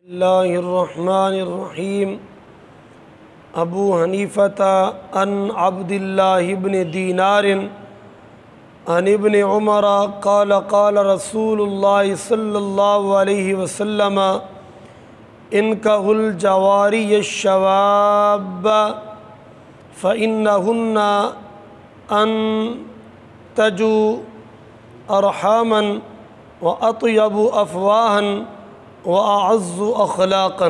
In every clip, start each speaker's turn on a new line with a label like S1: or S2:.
S1: اللہ الرحمن الرحیم ابو حنیفۃ عن عبد اللہ بن دینار عن ابن عمر قال قال رسول اللہ صلی اللہ علیہ وسلم انکح الجواری الشواب فإنہن انتج ارحاما واطیب افواہا وأعز اخلاقا۔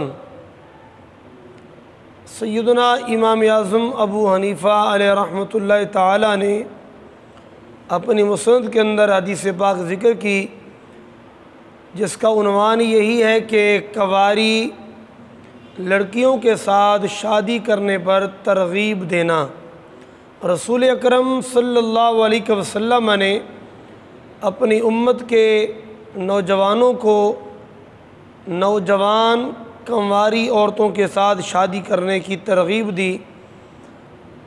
S1: سیدنا امام اعظم ابو حنیفہ علیہ رحمۃ اللہ تعالیٰ نے اپنی مسند کے اندر حدیث پاک ذکر کی جس کا عنوان یہی ہے کہ کنواری لڑکیوں کے ساتھ شادی کرنے پر ترغیب دینا۔ رسول اکرم صلی اللہ علیہ وسلم نے اپنی امت کے نوجوانوں کو نوجوان کنواری عورتوں کے ساتھ شادی کرنے کی ترغیب دی۔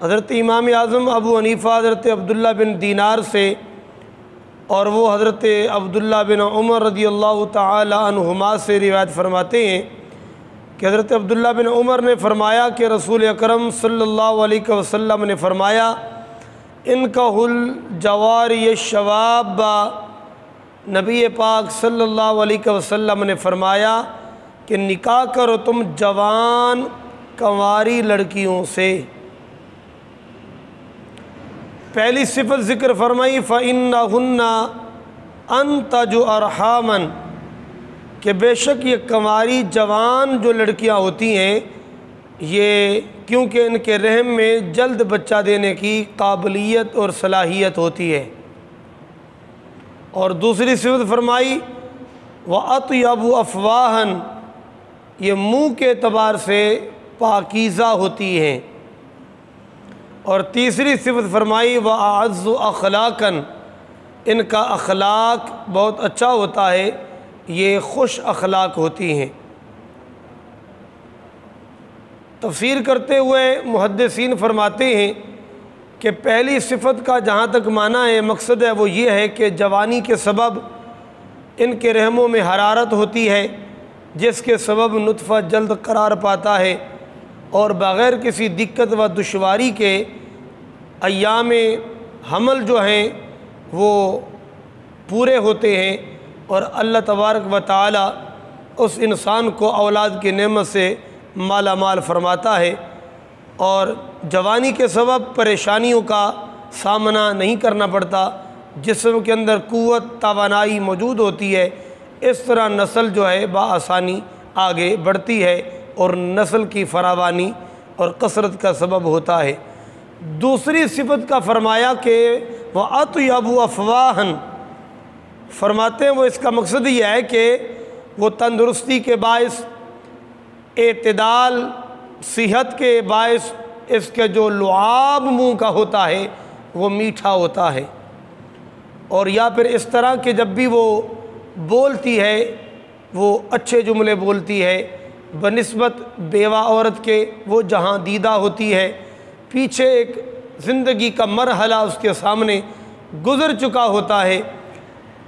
S1: حضرت امام اعظم ابو حنیفہ حضرت عبداللہ بن دینار سے اور وہ حضرت عبداللہ بن عمر رضی اللہ تعالی عنہما سے روایت فرماتے ہیں کہ حضرت عبداللہ بن عمر نے فرمایا کہ رسول اکرم صلی اللہ علیہ وسلم نے فرمایا انکح الجواری الشواب، نبی پاک صلی اللہ علیہ وسلم نے فرمایا کہ نکاح کرو تم جوان کنواری لڑکیوں سے۔ پہلی صفت ذکر فرمائی فَإِنَّهُنَّ أَنْتَجُ أَرْحَامًا، کہ بے شک یہ کنواری جوان جو لڑکیاں ہوتی ہیں یہ کیونکہ ان کے رحم میں جلد بچہ دینے کی قابلیت اور صلاحیت ہوتی ہے۔ اور دوسری صفت فرمائی وَأَطْيَبُ أَفْوَاهًا، یہ منہ کے اعتبار سے پاکیزہ ہوتی ہیں۔ اور تیسری صفت فرمائی وَأَعَزُّ أَخْلَاقًا، ان کا اخلاق بہت اچھا ہوتا ہے، یہ خوش اخلاق ہوتی ہیں۔ تفسیر کرتے ہوئے محدثین فرماتے ہیں کہ پہلی صفت کا جہاں تک معنی ہے مقصد ہے وہ یہ ہے کہ جوانی کے سبب ان کے رحموں میں حرارت ہوتی ہے جس کے سبب نطفہ جلد قرار پاتا ہے اور بغیر کسی دقت و دشواری کے ایام حمل جو ہیں وہ پورے ہوتے ہیں اور اللہ تبارک و تعالی اس انسان کو اولاد کی نعمت سے مالا مال فرماتا ہے اور جوانی کے سبب پریشانیوں کا سامنا نہیں کرنا پڑتا، جسم کے اندر قوت توانائی موجود ہوتی ہے، اس طرح نسل جو ہے بآسانی آگے بڑھتی ہے اور نسل کی فراوانی اور کثرت کا سبب ہوتا ہے۔ دوسری صفت کا فرمایا کہ وَأَطْيَبُ أَفْوَاهًا، فرماتے ہیں وہ اس کا مقصد یہ ہے کہ وہ تندرستی کے باعث، اعتدال، صحت کے باعث اس کے جو لعاب منہ کا ہوتا ہے وہ میٹھا ہوتا ہے، اور یا پھر اس طرح کہ جب بھی وہ بولتی ہے وہ اچھے جملے بولتی ہے، بنسبت بیوہ عورت کے وہ جہاں دیدہ ہوتی ہے، پیچھے ایک زندگی کا مرحلہ اس کے سامنے گزر چکا ہوتا ہے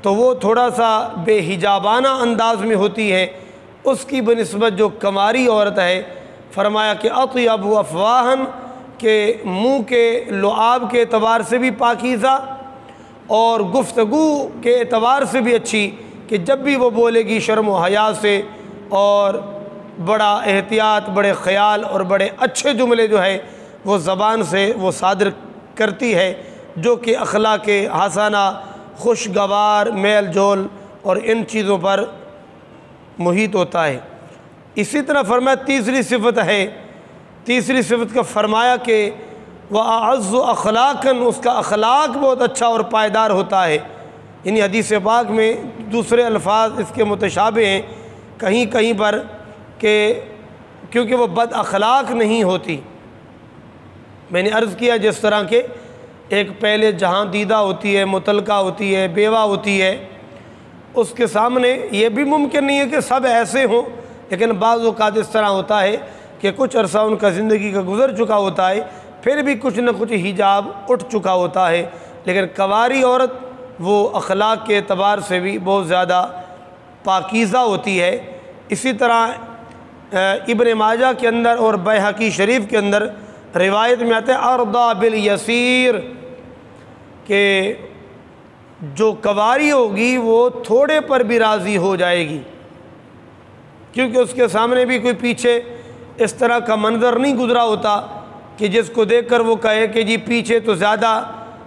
S1: تو وہ تھوڑا سا بے حجابانہ انداز میں ہوتی ہے، اس کی بنسبت جو کنواری عورت ہے فرمایا کہ اطیب افواہن، کہ منہ کے لعاب کے اعتبار سے بھی پاکیزہ اور گفتگو کے اعتبار سے بھی اچھی، کہ جب بھی وہ بولے گی شرم و حیا سے اور بڑا احتیاط، بڑے خیال اور بڑے اچھے جملے جو ہے وہ زبان سے وہ صادر کرتی ہے جو کہ اخلاق حسنہ، خوشگوار، میل جول اور ان چیزوں پر محیط ہوتا ہے۔ اسی طرح فرمایا تیسری صفت ہے، تیسری صفت کا فرمایا کہ وَأَعَزُّ أَخْلَاقًا، اس کا اخلاق بہت اچھا اور پائیدار ہوتا ہے۔ یعنی حدیث پاک میں دوسرے الفاظ اس کے متشابہ ہیں کہیں کہیں پر کہ کیونکہ وہ بد اخلاق نہیں ہوتی۔ میں نے عرض کیا جس طرح کہ ایک پہلے جہاں دیدہ ہوتی ہے، متعلقہ ہوتی ہے، بیوہ ہوتی ہے، اس کے سامنے یہ بھی ممکن نہیں ہے کہ سب ایسے ہوں، لیکن بعض اوقات اس طرح ہوتا ہے کہ کچھ عرصہ ان کا زندگی کا گزر چکا ہوتا ہے پھر بھی کچھ نہ کچھ حجاب اٹھ چکا ہوتا ہے، لیکن کنواری عورت وہ اخلاق کے اعتبار سے بھی بہت زیادہ پاکیزہ ہوتی ہے، اسی طرح ابن ماجہ کے اندر اور بیہقی شریف کے اندر روایت میں آتا ہے ارضا بالیسیر، کہ جو کنواری ہوگی وہ تھوڑے پر بھی راضی ہو جائے گی، کیونکہ اس کے سامنے بھی کوئی پیچھے اس طرح کا منظر نہیں گزرا ہوتا کہ جس کو دیکھ کر وہ کہے کہ جی پیچھے تو زیادہ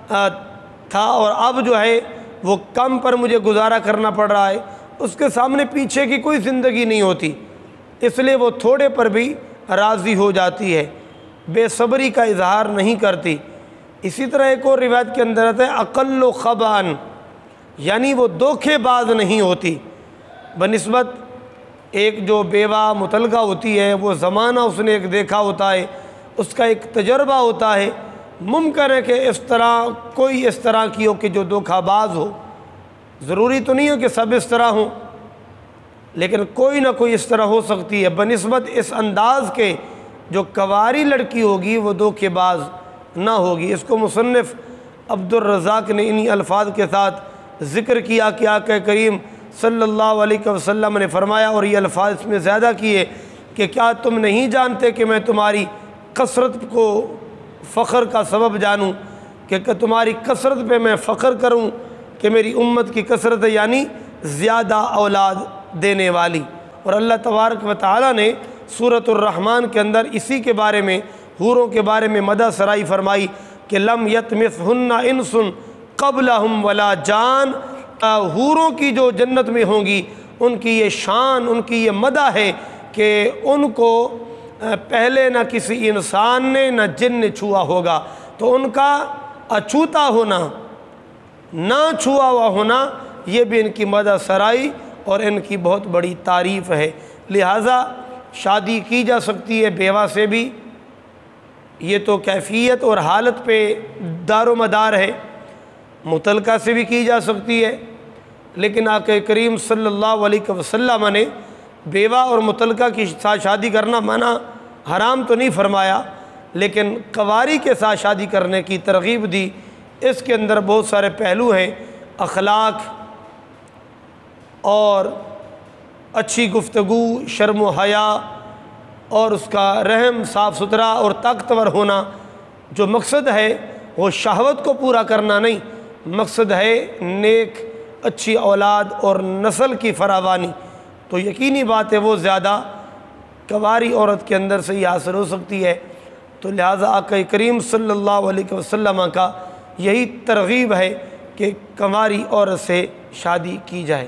S1: تھا اور اب جو ہے وہ کم پر مجھے گزارا کرنا پڑ رہا ہے۔ اس کے سامنے پیچھے کی کوئی زندگی نہیں ہوتی، اس لیے وہ تھوڑے پر بھی راضی ہو جاتی ہے، بے صبری کا اظہار نہیں کرتی۔ اسی طرح ایک اور روایت کے اندر آتا ہے اقل و خبان، یعنی وہ دھوکے باز نہیں ہوتی بنسبت ایک جو بیوہ مطلقہ ہوتی ہے، وہ زمانہ اس نے ایک دیکھا ہوتا ہے، اس کا ایک تجربہ ہوتا ہے، ممکن ہے کہ اس طرح کوئی اس طرح کی ہو کہ جو دھوکہ باز ہو، ضروری تو نہیں ہو کہ سب اس طرح ہوں، لیکن کوئی نہ کوئی اس طرح ہو سکتی ہے بنسبت اس انداز کے جو کنواری لڑکی ہوگی وہ دھوکے باز نہ ہوگی۔ اس کو مصنف عبد الرزاق نے انہی الفاظ کے ساتھ ذکر کیا کہ آقا کریم صلی اللہ علیہ وسلم نے فرمایا، اور یہ الفاظ اس میں زیادہ کیے کہ کیا تم نہیں جانتے کہ میں تمہاری کثرت کو فخر کا سبب جانوں، کہ تمہاری کثرت پہ میں فخر کروں کہ میری امت کی کثرت ہے، یعنی زیادہ اولاد دینے والی۔ اور اللہ تبارک و تعالیٰ نے سورۃ الرحمن کے اندر اسی کے بارے میں، حوروں کے بارے میں مدح سرائی فرمائی کہ لم یطمثہن انس قبلہم ولا جان، حوروں کی جو جنت میں ہوں گی ان کی یہ شان، ان کی یہ مدح ہے کہ ان کو پہلے نہ کسی انسان نے نہ جن نے چھوا ہوگا، تو ان کا اچھوتا ہونا، نہ چھوا ہوا ہونا، یہ بھی ان کی مدح سرائی اور ان کی بہت بڑی تعریف ہے۔ لہٰذا شادی کی جا سکتی ہے بیوہ سے بھی، یہ تو کیفیت اور حالت پہ دار و مدار ہے، مطلقہ سے بھی کی جا سکتی ہے، لیکن آقا کریم صلی اللہ علیہ وسلم نے بیوہ اور مطلقہ کی ساتھ شادی کرنا منع حرام تو نہیں فرمایا، لیکن کنواری کے ساتھ شادی کرنے کی ترغیب دی۔ اس کے اندر بہت سارے پہلو ہیں، اخلاق اور اچھی گفتگو، شرم و حیا اور اس کا رحم صاف ستھرا اور طاقتور ہونا۔ جو مقصد ہے وہ شہوت کو پورا کرنا نہیں، مقصد ہے نیک اچھی اولاد اور نسل کی فراوانی، تو یقینی بات ہے وہ زیادہ کنواری عورت کے اندر سے ہی حاصل ہو سکتی ہے۔ تو لہٰذا آقا کریم صلی اللہ علیہ وسلم کا یہی ترغیب ہے کہ کنواری عورت سے شادی کی جائے۔